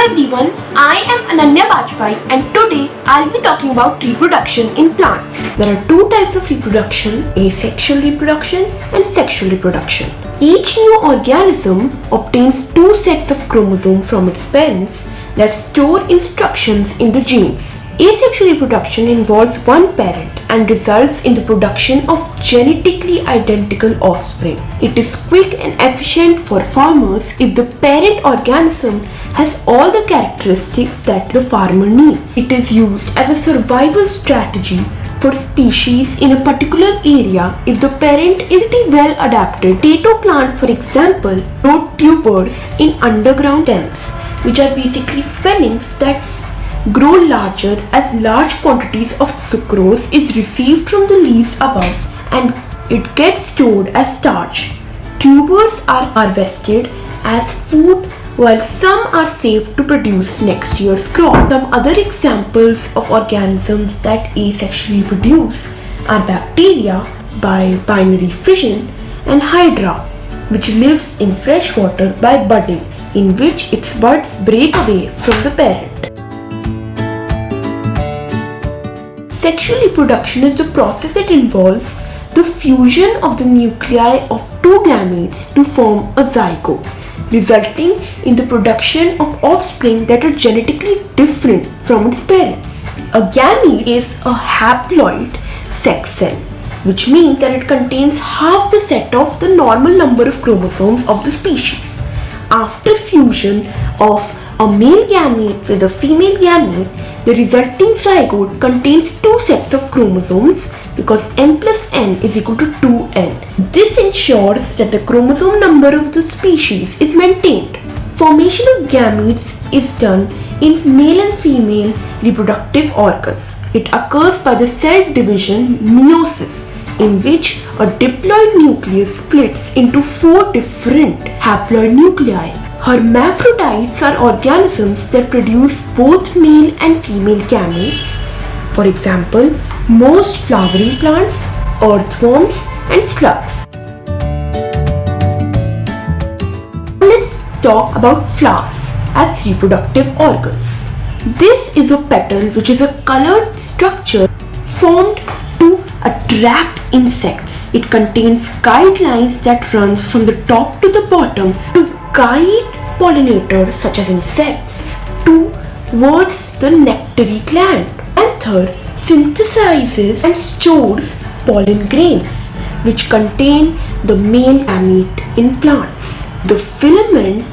everyone, I am Ananya Bajpai and today I'll be talking about reproduction in plants. There are two types of reproduction, asexual reproduction and sexual reproduction. Each new organism obtains two sets of chromosomes from its parents that store instructions in the genes. Asexual reproduction involves one parent and results in the production of genetically identical offspring. It is quick and efficient for farmers if the parent organism has all the characteristics that the farmer needs. It is used as a survival strategy for species in a particular area if the parent is pretty well adapted. Potato plants, for example, grow tubers in underground stems, which are basically swellings that grow larger as large quantities of sucrose is received from the leaves above and it gets stored as starch. Tubers are harvested as food while some are saved to produce next year's crop. Some other examples of organisms that asexually reproduce are bacteria by binary fission and Hydra, which lives in fresh water by budding, in which its buds break away from the parent. Sexual reproduction is the process that involves the fusion of the nuclei of two gametes to form a zygote, resulting in the production of offspring that are genetically different from its parents. A gamete is a haploid sex cell, which means that it contains half the set of the normal number of chromosomes of the species. After fusion of a male gamete with a female gamete, the resulting zygote contains two sets of chromosomes because m plus n is equal to 2n. This ensures that the chromosome number of the species is maintained. Formation of gametes is done in male and female reproductive organs. It occurs by the cell division meiosis, in which a diploid nucleus splits into four different haploid nuclei. Hermaphrodites are organisms that produce both male and female gametes. For example, most flowering plants, earthworms, and slugs. Let's talk about flowers as reproductive organs. This is a petal which is a colored structure formed to attract insects. It contains guidelines that runs from the top to the bottom to guide pollinators such as insects towards the nectary gland. Anther synthesizes and stores pollen grains which contain the male gamete in plants. The filament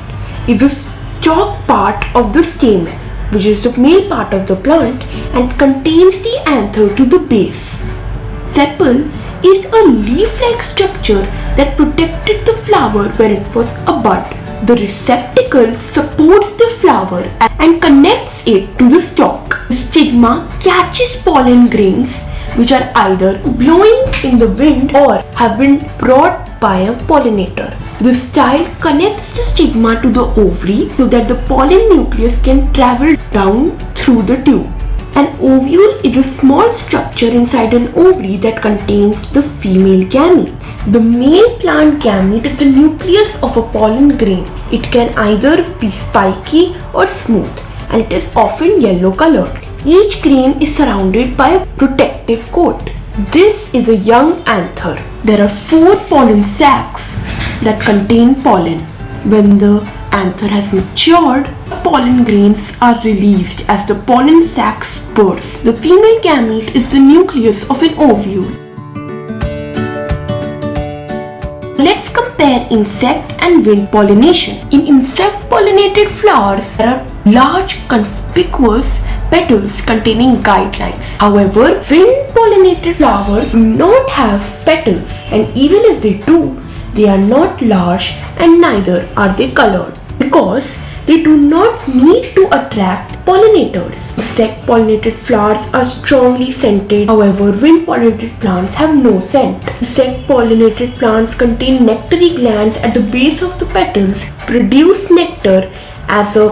is a stalk part of the stamen, which is the male part of the plant and contains the anther to the base. Sepal is a leaf-like structure that protected the flower when it was a bud. The receptacle supports the flower and connects it to the stalk. The stigma catches pollen grains which are either blowing in the wind or have been brought by a pollinator. The style connects the stigma to the ovary so that the pollen nucleus can travel down through the tube. An ovule is a small structure inside an ovary that contains the female gametes. The male plant gamete is the nucleus of a pollen grain. It can either be spiky or smooth and it is often yellow colored. Each grain is surrounded by a protective coat. This is a young anther. There are 4 pollen sacs that contain pollen. When the anther has matured, pollen grains are released as the pollen sacs burst. The female gamete is the nucleus of an ovule. Let's compare insect and wind pollination. In insect pollinated flowers, there are large conspicuous petals containing guidelines. However, wind pollinated flowers do not have petals, and even if they do, they are not large and neither are they colored because they do not need to attract pollinators. Insect pollinated flowers are strongly scented. However, wind pollinated plants have no scent. Insect pollinated plants contain nectary glands at the base of the petals, produce nectar as a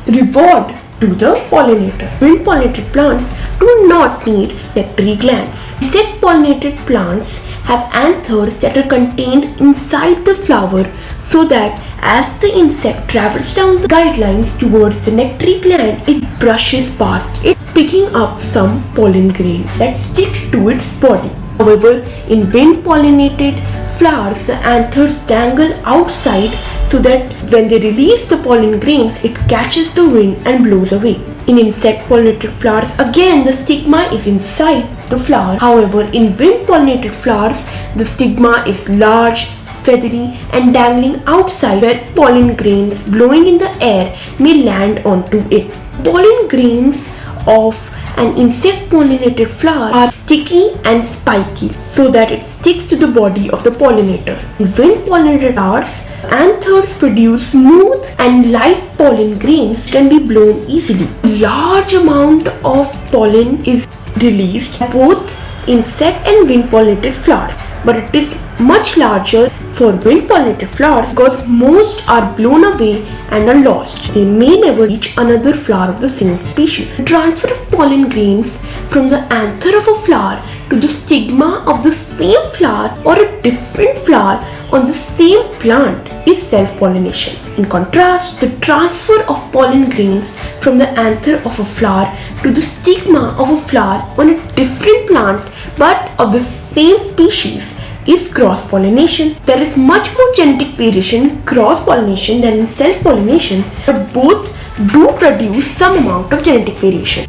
reward to the pollinator. Wind pollinated plants do not need nectary glands. Insect pollinated plants have anthers that are contained inside the flower so that as the insect travels down the guidelines towards the nectary gland, it brushes past it, picking up some pollen grains that stick to its body. However, in wind-pollinated flowers, the anthers dangle outside so that when they release the pollen grains, it catches the wind and blows away. In insect-pollinated flowers, again the stigma is inside the flower. However, in wind-pollinated flowers, the stigma is large, feathery and dangling outside, where pollen grains blowing in the air may land onto it. Pollen grains of an insect-pollinated flower are sticky and spiky so that it sticks to the body of the pollinator. In wind-pollinated flowers, anthers produce smooth and light pollen grains can be blown easily. A large amount of pollen is released by both insect and wind-pollinated flowers, but it is much larger for wind-pollinated flowers because most are blown away and are lost. They may never reach another flower of the same species. The transfer of pollen grains from the anther of a flower to the stigma of the same flower or a different flower on the same plant is self-pollination. In contrast, the transfer of pollen grains from the anther of a flower to the stigma of a flower on a different plant but of the same species is cross-pollination. There is much more genetic variation in cross-pollination than in self-pollination, but both do produce some amount of genetic variation.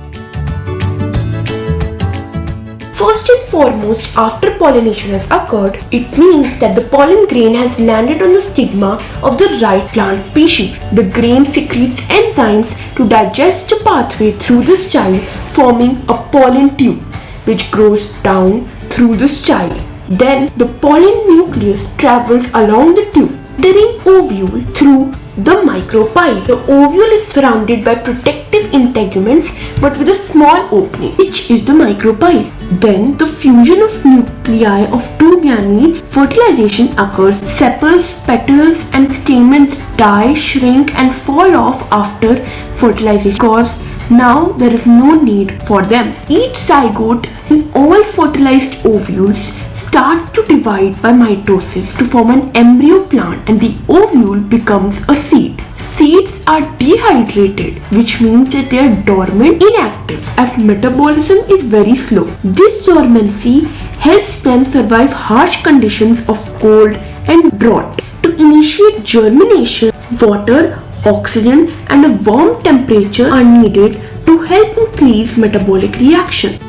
First and foremost, after pollination has occurred, it means that the pollen grain has landed on the stigma of the right plant species. The grain secretes enzymes to digest a pathway through the style, forming a pollen tube, which grows down through the style. Then the pollen nucleus travels along the tube, entering ovule through the micropyle. The ovule is surrounded by protective integuments but with a small opening, which is the micropyle. Then the fusion of nuclei of two gametes, fertilization occurs. Sepals, petals and stamens die, shrink and fall off after fertilization because now there is no need for them. Each zygote in all fertilized ovules starts to divide by mitosis to form an embryo plant, and the ovule becomes a seed. Seeds are dehydrated, which means that they are dormant, inactive, as metabolism is very slow. This dormancy helps them survive harsh conditions of cold and drought. To initiate germination, water, oxygen and a warm temperature are needed to help increase metabolic reaction.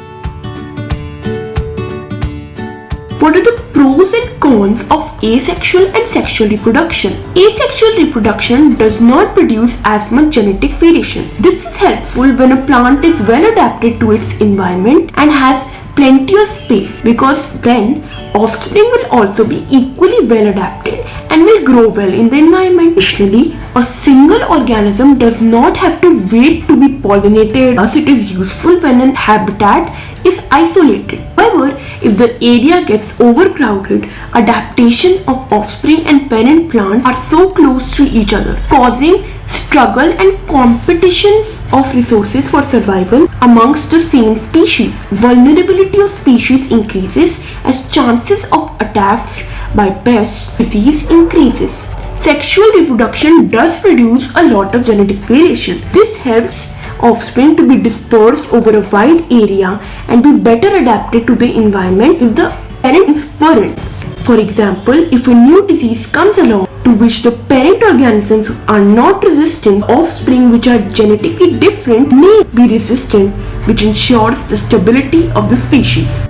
What are the pros and cons of asexual and sexual reproduction? Asexual reproduction does not produce as much genetic variation. This is helpful when a plant is well adapted to its environment and has plenty of space, because then offspring will also be equally well adapted and will grow well in the environment. Additionally, a single organism does not have to wait to be pollinated, thus it is useful when a habitat is isolated. However, if the area gets overcrowded, adaptation of offspring and parent plant are so close to each other, causing struggle and competitions of resources for survival amongst the same species. Vulnerability of species increases as chances of attacks by pests, disease increases. Sexual reproduction does produce a lot of genetic variation. This helps offspring to be dispersed over a wide area and be better adapted to the environment if the parents weren't. For example, if a new disease comes along to which the parent organisms are not resistant, offspring which are genetically different may be resistant, which ensures the stability of the species.